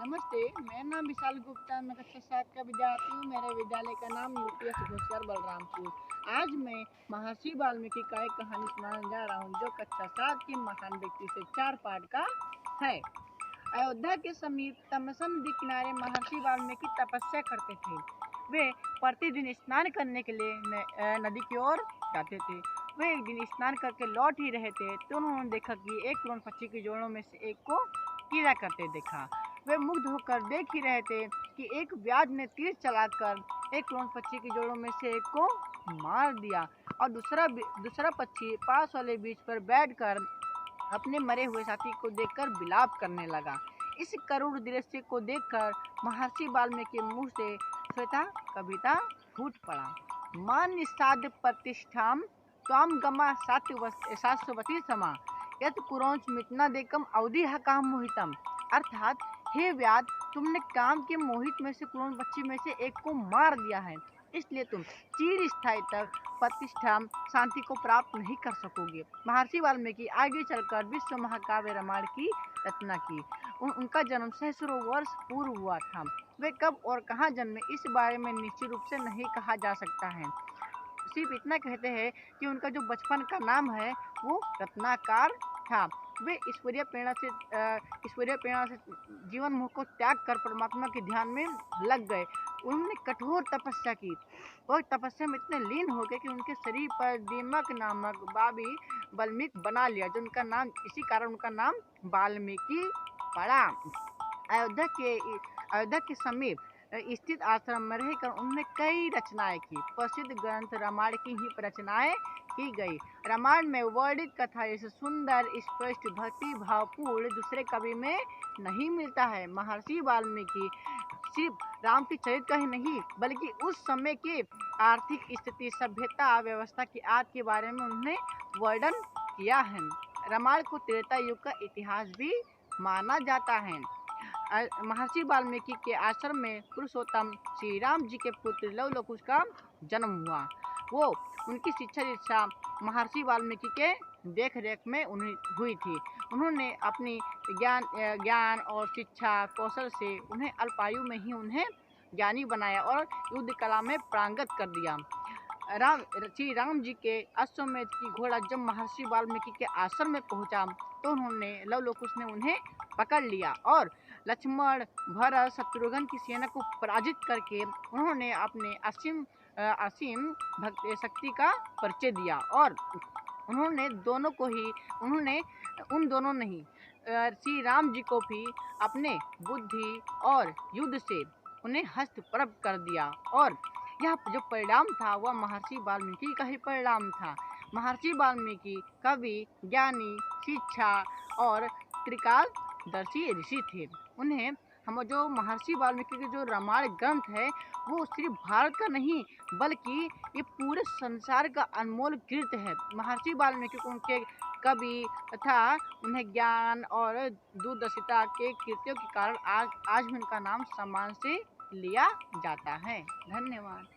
नमस्ते, मेरा नाम विशाल गुप्ता, मैं कक्षा 7 का विद्यार्थी हूँ। मेरे विद्यालय का नाम यूपीएस घोसियार बलरामपुर। आज मैं महर्षि वाल्मीकि का एक कहानी सुनाने जा रहा हूँ, जो कक्षा 7 के महान व्यक्ति से 4 पाठ का है। अयोध्या के समीप तमसम नदी किनारे महर्षि वाल्मीकि तपस्या करते थे। वे प्रतिदिन स्नान करने के लिए नदी की ओर जाते थे। वे एक दिन स्नान करके लौट ही रहे थे तो उन्होंने देखा कि एक क्रोन पक्षी के जोड़ों में से एक को कीड़ा करते देखा। वे मुग्ध होकर देख ही रहे थे कि एक व्याध ने तीर चलाकर एक क्रोन पक्षी के जोड़ों में से एक को मार दिया और दूसरा पक्षी पास वाले बीच पर बैठकर अपने मरे हुए साथी को देखकर विलाप करने लगा। इस करुण दृश्य को देखकर महर्षि वाल्मीकि के मुंह से श्वेता कविता फूट पड़ा। मान निषाद प्रतिष्ठाम त्वाम गमा शाश्वती समा यत कुरौंच मिटना देकम अवधि काम मोहितम। अर्थात हे व्याध, तुमने काम के मोहित में से क्रोन पक्षी में से एक को मार दिया है, इसलिए तुम चिर स्थायी तक प्रतिष्ठा शांति को प्राप्त नहीं कर सकोगे। महर्षि वाल्मीकि आगे चलकर विश्व महाकाव्य रामायण की रचना की। उनका जन्म सहस्रों वर्ष पूर्व हुआ था। वे कब और कहाँ जन्मे इस बारे में निश्चित रूप से नहीं कहा जा सकता है। सिर्फ इतना कहते हैं कि उनका जो बचपन का नाम है वो रत्नाकर था। वे ईश्वरीय प्रेरणा से जीवन मोह को त्याग कर परमात्मा के ध्यान में लग गए। उन्होंने कठोर तपस्या की और तपस्या में इतने लीन हो गए कि उनके शरीर पर दीमक नामक बाबी वाल्मीकि बना लिया, जो उनका नाम इसी कारण उनका नाम वाल्मीकि पड़ा। अयोध्या के समीप स्थित आश्रम में रहकर उन्होंने कई रचनाएं की। प्रसिद्ध ग्रंथ रामायण की ही रचनाएं की गई। रामायण में वर्णित कथा जैसे सुंदर स्पष्ट भक्ति भावपूर्ण दूसरे कवि में नहीं मिलता है। महर्षि वाल्मीकि सिर्फ राम के चरित्र का ही नहीं बल्कि उस समय के आर्थिक स्थिति, सभ्यता, व्यवस्था की आद के बारे में उन्होंने वर्णन किया है। रामायण को त्रेता युग का इतिहास भी माना जाता है। महर्षि वाल्मीकि के आश्रम में पुरुषोत्तम श्री राम जी के पुत्र लव कुश का जन्म हुआ। वो उनकी शिक्षा दीक्षा महर्षि वाल्मीकि के देख रेख में हुई थी। उन्होंने अपनी ज्ञान और शिक्षा कौशल से उन्हें अल्पायु में ही उन्हें ज्ञानी बनाया और युद्ध कला में पारंगत कर दिया। श्री राम जी के अश्वमेध की घोड़ा जब महर्षि वाल्मीकि के आश्रम में पहुंचा तो उन्होंने लवकुश ने उन्हें पकड़ लिया और लक्ष्मण, भरत, शत्रुघ्न की सेना को पराजित करके उन्होंने अपने असीम भक्ति शक्ति का परिचय दिया और उन्होंने उन दोनों नहीं श्री राम जी को भी अपने बुद्धि और युद्ध से उन्हें हस्तप्रभ कर दिया। और यह जो परिणाम था वह महर्षि वाल्मीकि का ही परिणाम था। महर्षि वाल्मीकि कवि, ज्ञानी, शिक्षा और त्रिकालदर्शी ऋषि थे। उन्हें हम जो महर्षि वाल्मीकि के जो रामायण ग्रंथ है वो सिर्फ भारत का नहीं बल्कि ये पूरे संसार का अनमोल कृत है। महर्षि वाल्मीकि को उनके कवि तथा उन्हें ज्ञान और दूरदर्शिता के कृत्यों के कारण आज भी उनका नाम सम्मान से लिया जाता है। धन्यवाद।